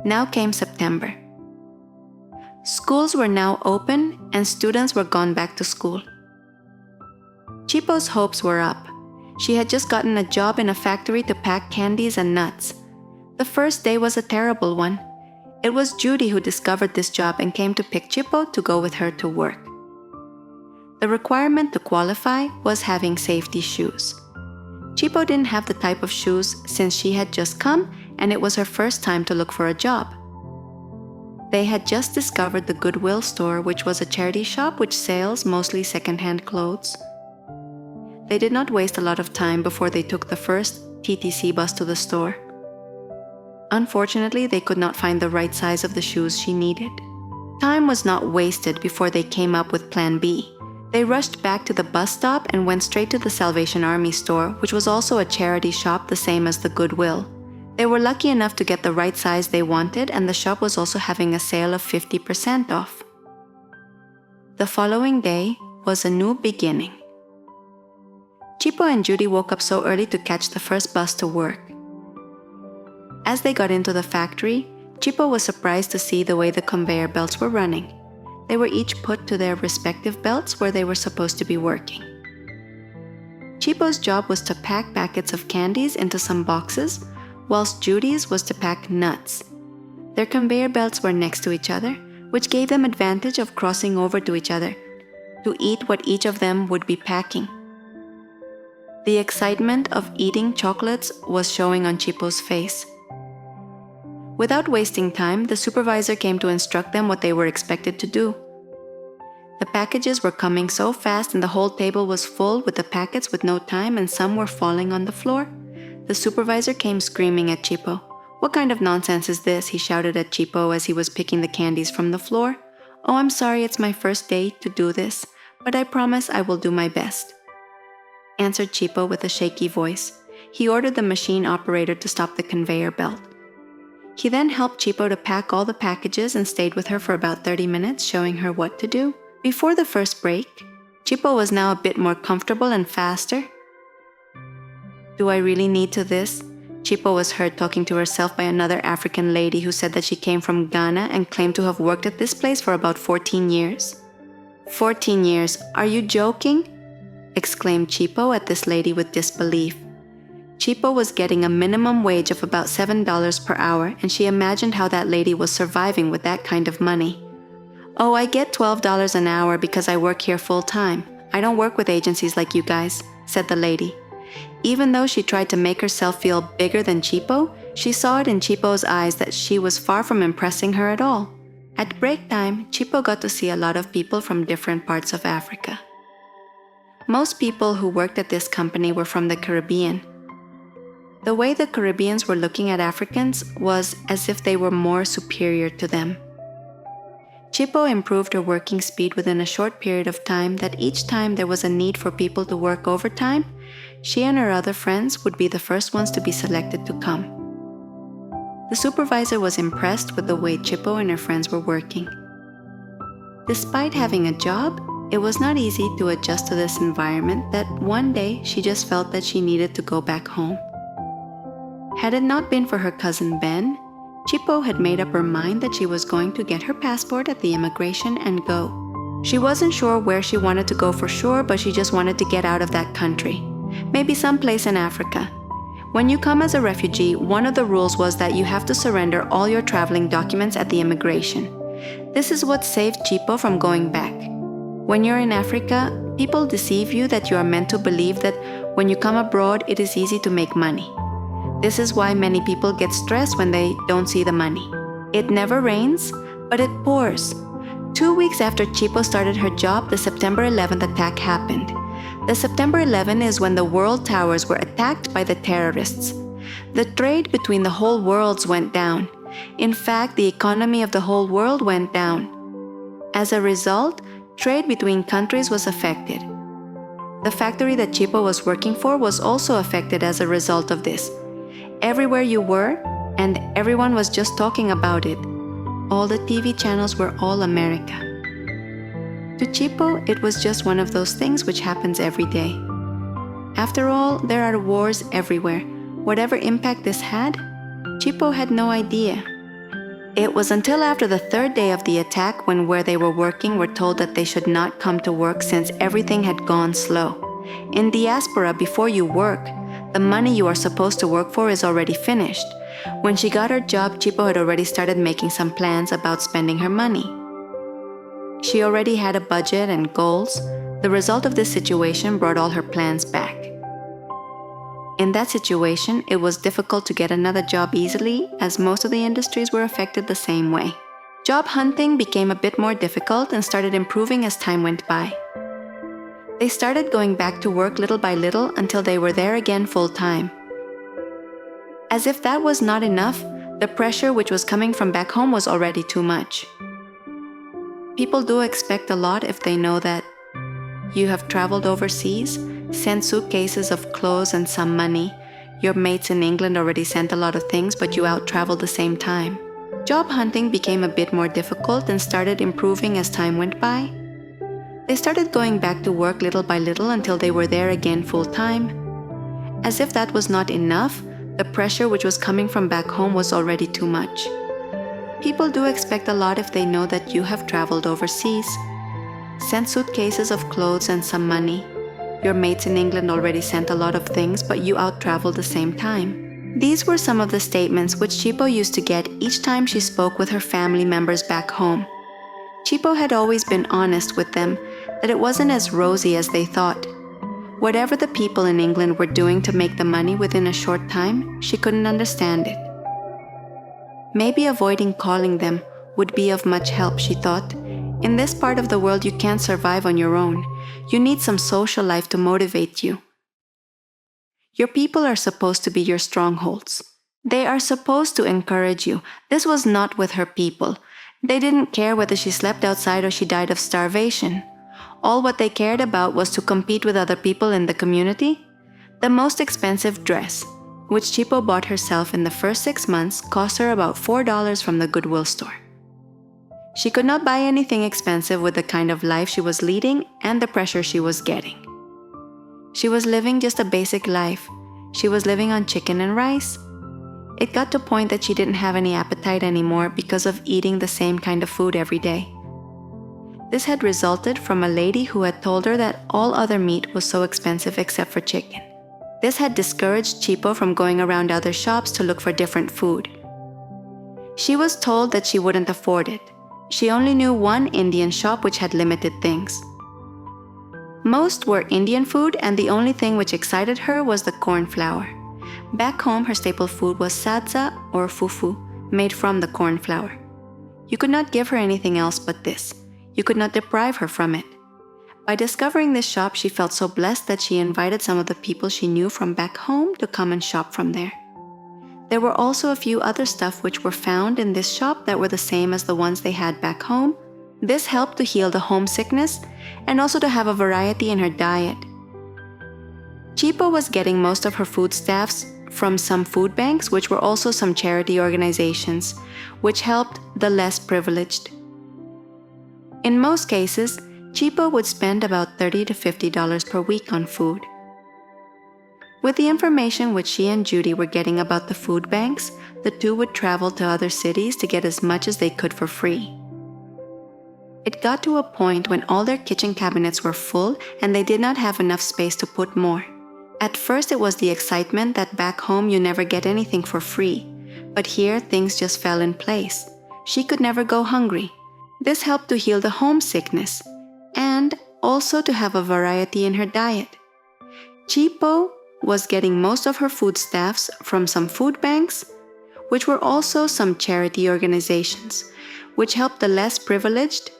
Now came September. Schools were now open and students were gone back to school. Chipo's hopes were up. She had just gotten a job in a factory to pack candies and nuts. The first day was a terrible one. It was Judy who discovered this job and came to pick Chipo to go with her to work. The requirement to qualify was having safety shoes. Chipo didn't have the type of shoes since she had just come and it was her first time to look for a job. They had just discovered the Goodwill store, which was a charity shop which sells mostly second-hand clothes. They did not waste a lot of time before they took the first TTC bus to the store. Unfortunately, they could not find the right size of the shoes she needed. Time was not wasted before they came up with Plan B. They rushed back to the bus stop and went straight to the Salvation Army store, which was also a charity shop the same as the Goodwill. They were lucky enough to get the right size they wanted, and the shop was also having a sale of 50% off. The following day was a new beginning. Chipo and Judy woke up so early to catch the first bus to work. As they got into the factory, Chipo was surprised to see the way the conveyor belts were running. They were each put to their respective belts where they were supposed to be working. Chipo's job was to pack packets of candies into some boxes, whilst Judy's was to pack nuts. Their conveyor belts were next to each other, which gave them advantage of crossing over to each other to eat what each of them would be packing. The excitement of eating chocolates was showing on Chipo's face. Without wasting time, the supervisor came to instruct them what they were expected to do. The packages were coming so fast and the whole table was full with the packets with no time and some were falling on the floor. The supervisor came screaming at Chipo. "What kind of nonsense is this?" he shouted at Chipo as he was picking the candies from the floor. "Oh, I'm sorry, it's my first day to do this, but I promise I will do my best," answered Chipo with a shaky voice. He ordered the machine operator to stop the conveyor belt. He then helped Chipo to pack all the packages and stayed with her for about 30 minutes, showing her what to do. Before the first break, Chipo was now a bit more comfortable and faster. "Do I really need to this?" Chipo was heard talking to herself by another African lady who said that she came from Ghana and claimed to have worked at this place for about 14 years. 14 years, are you joking? Exclaimed Chipo at this lady with disbelief. Chipo was getting a minimum wage of about $7 per hour, and she imagined how that lady was surviving with that kind of money. "Oh, I get $12 an hour because I work here full-time. I don't work with agencies like you guys," said the lady. Even though she tried to make herself feel bigger than Chipo, she saw it in Chipo's eyes that she was far from impressing her at all. At break time, Chipo got to see a lot of people from different parts of Africa. Most people who worked at this company were from the Caribbean. The way the Caribbeans were looking at Africans was as if they were more superior to them. Chipo improved her working speed within a short period of time that each time there was a need for people to work overtime, she and her other friends would be the first ones to be selected to come. The supervisor was impressed with the way Chipo and her friends were working. Despite having a job, it was not easy to adjust to this environment that one day she just felt that she needed to go back home. Had it not been for her cousin Ben, Chipo had made up her mind that she was going to get her passport at the immigration and go. She wasn't sure where she wanted to go for sure, but she just wanted to get out of that country. Maybe someplace in Africa. When you come as a refugee, one of the rules was that you have to surrender all your traveling documents at the immigration. This is what saved Chipo from going back. When you're in Africa, people deceive you that you are meant to believe that when you come abroad, it is easy to make money. This is why many people get stressed when they don't see the money. It never rains, but it pours. 2 weeks after Chipo started her job, the September 11th attack happened. The September 11 is when the world towers were attacked by the terrorists. The trade between the whole worlds went down. In fact, the economy of the whole world went down. As a result, trade between countries was affected. The factory that Chipo was working for was also affected as a result of this. Everywhere you were, and everyone was just talking about it. All the TV channels were all America. To Chipo, it was just one of those things which happens every day. After all, there are wars everywhere. Whatever impact this had, Chipo had no idea. It was until after the third day of the attack when where they were working were told that they should not come to work since everything had gone slow. In Diaspora, before you work, the money you are supposed to work for is already finished. When she got her job, Chipo had already started making some plans about spending her money. She already had a budget and goals. The result of this situation brought all her plans back. In that situation, it was difficult to get another job easily, as most of the industries were affected the same way. Job hunting became a bit more difficult and started improving as time went by. They started going back to work little by little until they were there again full-time. As if that was not enough, the pressure which was coming from back home was already too much. People do expect a lot if they know that you have traveled overseas, sent suitcases of clothes and some money. Your mates in England already sent a lot of things, but you out-traveled the same time. Job hunting became a bit more difficult and started improving as time went by. They started going back to work little by little until they were there again full-time. As if that was not enough, the pressure which was coming from back home was already too much. People do expect a lot if they know that you have traveled overseas, sent suitcases of clothes and some money. Your mates in England already sent a lot of things, but you out-traveled the same time. These were some of the statements which Chipo used to get each time she spoke with her family members back home. Chipo had always been honest with them that it wasn't as rosy as they thought. Whatever the people in England were doing to make the money within a short time, she couldn't understand it. Maybe avoiding calling them would be of much help, she thought. In this part of the world, you can't survive on your own. You need some social life to motivate you. Your people are supposed to be your strongholds. They are supposed to encourage you. This was not with her people. They didn't care whether she slept outside or she died of starvation. All what they cared about was to compete with other people in the community. The most expensive dress, which Chipo bought herself in the first 6 months, cost her about $4 from the Goodwill store. She could not buy anything expensive with the kind of life she was leading and the pressure she was getting. She was living just a basic life. She was living on chicken and rice. It got to a point that she didn't have any appetite anymore because of eating the same kind of food every day. This had resulted from a lady who had told her that all other meat was so expensive except for chicken. This had discouraged Chipo from going around other shops to look for different food. She was told that she wouldn't afford it. She only knew one Indian shop which had limited things. Most were Indian food, and the only thing which excited her was the corn flour. Back home, her staple food was sadza or fufu, made from the corn flour. You could not give her anything else but this. You could not deprive her from it. By discovering this shop, she felt so blessed that she invited some of the people she knew from back home to come and shop from there. There were also a few other stuff which were found in this shop that were the same as the ones they had back home. This helped to heal the homesickness and also to have a variety in her diet. Chipo was getting most of her foodstuffs from some food banks, which were also some charity organizations, which helped the less privileged. In most cases, Chipo would spend about $30 to $50 per week on food. With the information which she and Judy were getting about the food banks, the two would travel to other cities to get as much as they could for free. It got to a point when all their kitchen cabinets were full and they did not have enough space to put more. At first it was the excitement that back home you never get anything for free, but here things just fell in place. She could never go hungry. This helped to heal the homesickness and also to have a variety in her diet. Chipo was getting most of her foodstuffs from some food banks, which were also some charity organizations, which helped the less privileged.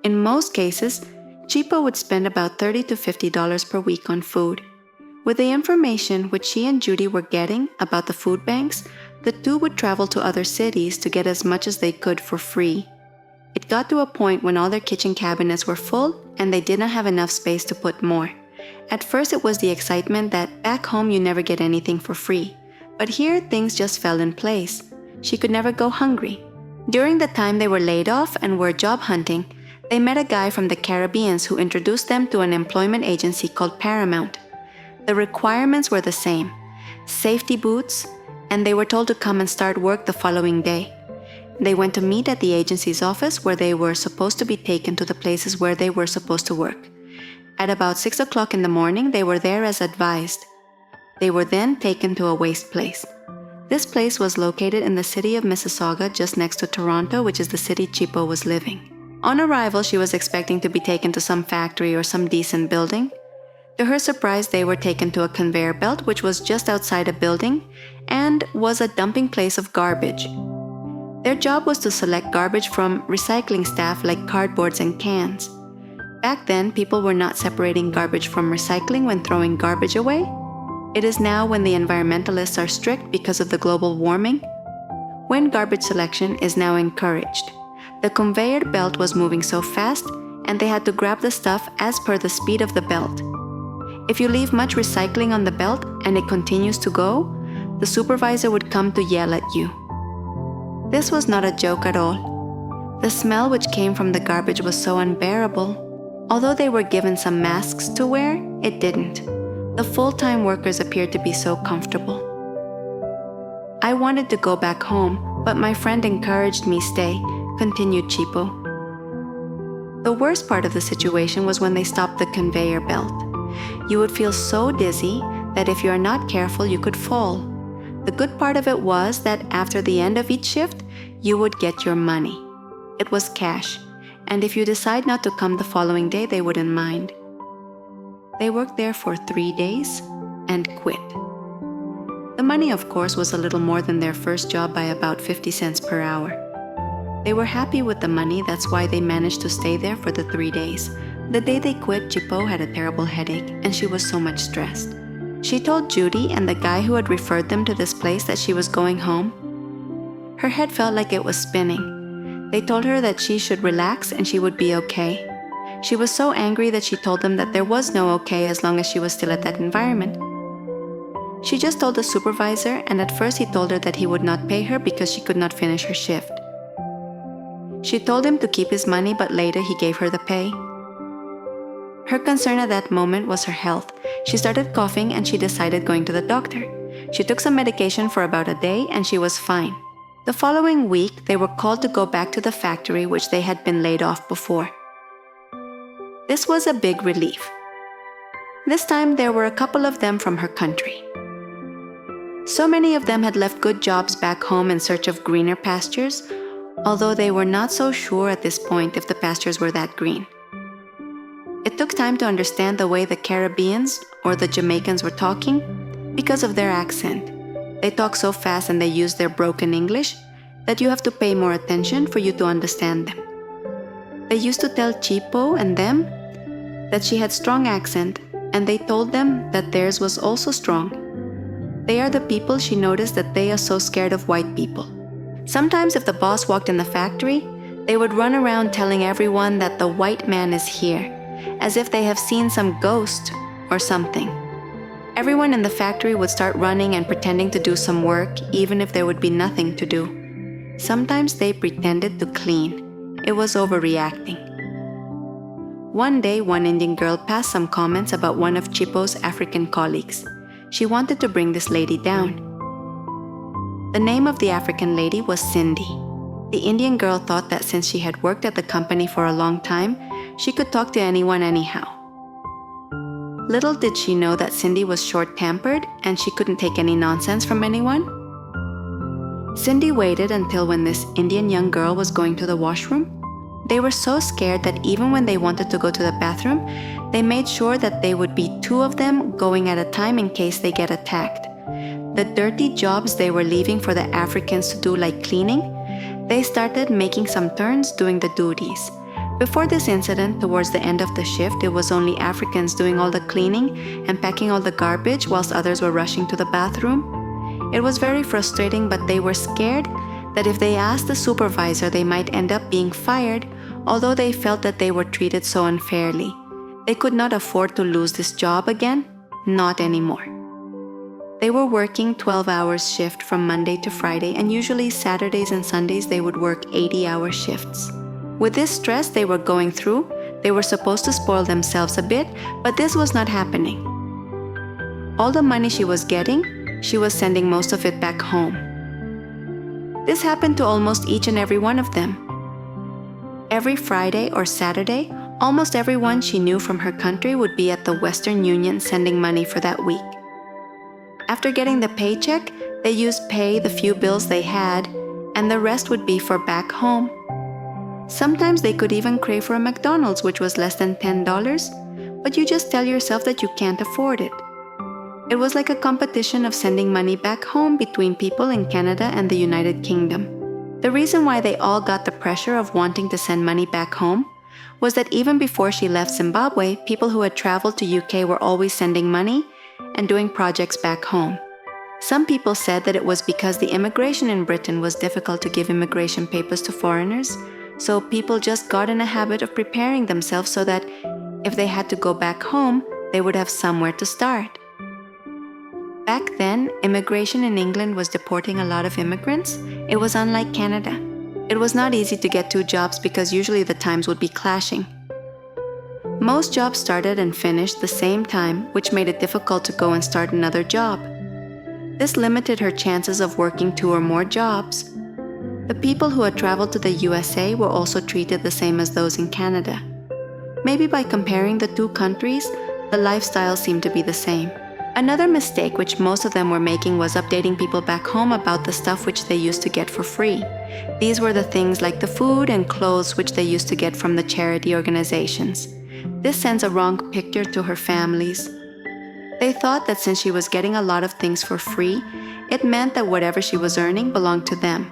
In most cases, Chipo would spend about $30 to $50 per week on food. With the information which she and Judy were getting about the food banks, the two would travel to other cities to get as much as they could for free. It got to a point when all their kitchen cabinets were full and they did not have enough space to put more. At first it was the excitement that back home you never get anything for free, but here things just fell in place. She could never go hungry. During the time they were laid off and were job hunting, they met a guy from the Caribbeans who introduced them to an employment agency called Paramount. The requirements were the same: safety boots, and they were told to come and start work the following day. They went to meet at the agency's office where they were supposed to be taken to the places where they were supposed to work. At about 6 o'clock in the morning, they were there as advised. They were then taken to a waste place. This place was located in the city of Mississauga, just next to Toronto, which is the city Chipo was living. On arrival, she was expecting to be taken to some factory or some decent building. To her surprise, they were taken to a conveyor belt, which was just outside a building and was a dumping place of garbage. Their job was to select garbage from recycling staff like cardboards and cans. Back then, people were not separating garbage from recycling when throwing garbage away. It is now when the environmentalists are strict because of the global warming, when garbage selection is now encouraged. The conveyor belt was moving so fast, and they had to grab the stuff as per the speed of the belt. If you leave much recycling on the belt and it continues to go, the supervisor would come to yell at you. This was not a joke at all. The smell which came from the garbage was so unbearable. Although they were given some masks to wear, it didn't. The full-time workers appeared to be so comfortable. I wanted to go back home, but my friend encouraged me stay, continued Chipo. The worst part of the situation was when they stopped the conveyor belt. You would feel so dizzy that if you are not careful, you could fall. The good part of it was that after the end of each shift, you would get your money. It was cash, and if you decide not to come the following day, they wouldn't mind. They worked there for 3 days and quit. The money, of course, was a little more than their first job by about 50 cents per hour. They were happy with the money, that's why they managed to stay there for the 3 days. The day they quit, Chipo had a terrible headache, and she was so much stressed. She told Judy and the guy who had referred them to this place that she was going home. Her head felt like it was spinning. They told her that she should relax and she would be okay. She was so angry that she told them that there was no okay as long as she was still at that environment. She just told the supervisor, and at first he told her that he would not pay her because she could not finish her shift. She told him to keep his money, but later he gave her the pay. Her concern at that moment was her health. She started coughing and she decided going to the doctor. She took some medication for about a day and she was fine. The following week, they were called to go back to the factory which they had been laid off before. This was a big relief. This time, there were a couple of them from her country. So many of them had left good jobs back home in search of greener pastures, although they were not so sure at this point if the pastures were that green. It took time to understand the way the Caribbeans or the Jamaicans were talking because of their accent. They talk so fast and they use their broken English that you have to pay more attention for you to understand them. They used to tell Chipo and them that she had strong accent, and they told them that theirs was also strong. They are the people she noticed that they are so scared of white people. Sometimes if the boss walked in the factory, they would run around telling everyone that the white man is here, as if they have seen some ghost or something. Everyone in the factory would start running and pretending to do some work, even if there would be nothing to do. Sometimes they pretended to clean. It was overreacting. One day, one Indian girl passed some comments about one of Chipo's African colleagues. She wanted to bring this lady down. The name of the African lady was Cindy. The Indian girl thought that since she had worked at the company for a long time, she could talk to anyone anyhow. Little did she know that Cindy was short-tempered and she couldn't take any nonsense from anyone. Cindy waited until when this Indian young girl was going to the washroom. They were so scared that even when they wanted to go to the bathroom, they made sure that they would be 2 of them going at a time in case they get attacked. The dirty jobs they were leaving for the Africans to do, like cleaning, they started making some turns doing the duties. Before this incident, towards the end of the shift, it was only Africans doing all the cleaning and packing all the garbage whilst others were rushing to the bathroom. It was very frustrating, but they were scared that if they asked the supervisor, they might end up being fired, although they felt that they were treated so unfairly. They could not afford to lose this job again, not anymore. They were working 12-hour shift from Monday to Friday, and usually Saturdays and Sundays they would work 80-hour shifts. With this stress they were going through, they were supposed to spoil themselves a bit, but this was not happening. All the money she was getting, she was sending most of it back home. This happened to almost each and every one of them. Every Friday or Saturday, almost everyone she knew from her country would be at the Western Union sending money for that week. After getting the paycheck, they used pay the few bills they had, and the rest would be for back home. Sometimes they could even crave for a McDonald's, which was less than $10, but you just tell yourself that you can't afford it. It was like a competition of sending money back home between people in Canada and the United Kingdom. The reason why they all got the pressure of wanting to send money back home was that even before she left Zimbabwe, people who had traveled to UK were always sending money and doing projects back home. Some people said that it was because the immigration in Britain was difficult to give immigration papers to foreigners, so people just got in a habit of preparing themselves so that if they had to go back home, they would have somewhere to start. Back then, immigration in England was deporting a lot of immigrants. It was unlike Canada. It was not easy to get two jobs because usually the times would be clashing. Most jobs started and finished the same time, which made it difficult to go and start another job. This limited her chances of working 2 or more jobs. The people who had traveled to the USA were also treated the same as those in Canada. Maybe by comparing the two countries, the lifestyle seemed to be the same. Another mistake which most of them were making was updating people back home about the stuff which they used to get for free. These were the things like the food and clothes which they used to get from the charity organizations. This sends a wrong picture to her families. They thought that since she was getting a lot of things for free, it meant that whatever she was earning belonged to them.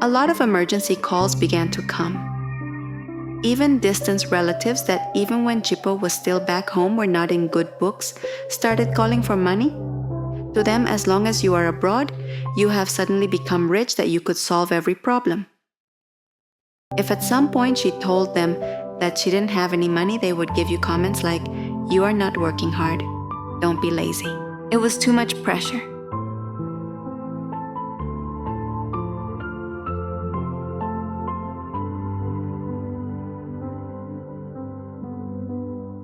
A lot of emergency calls began to come. Even distant relatives that even when Chipo was still back home were not in good books started calling for money. To them, as long as you are abroad, you have suddenly become rich that you could solve every problem. If at some point she told them that she didn't have any money, they would give you comments like, "You are not working hard. Don't be lazy." It was too much pressure.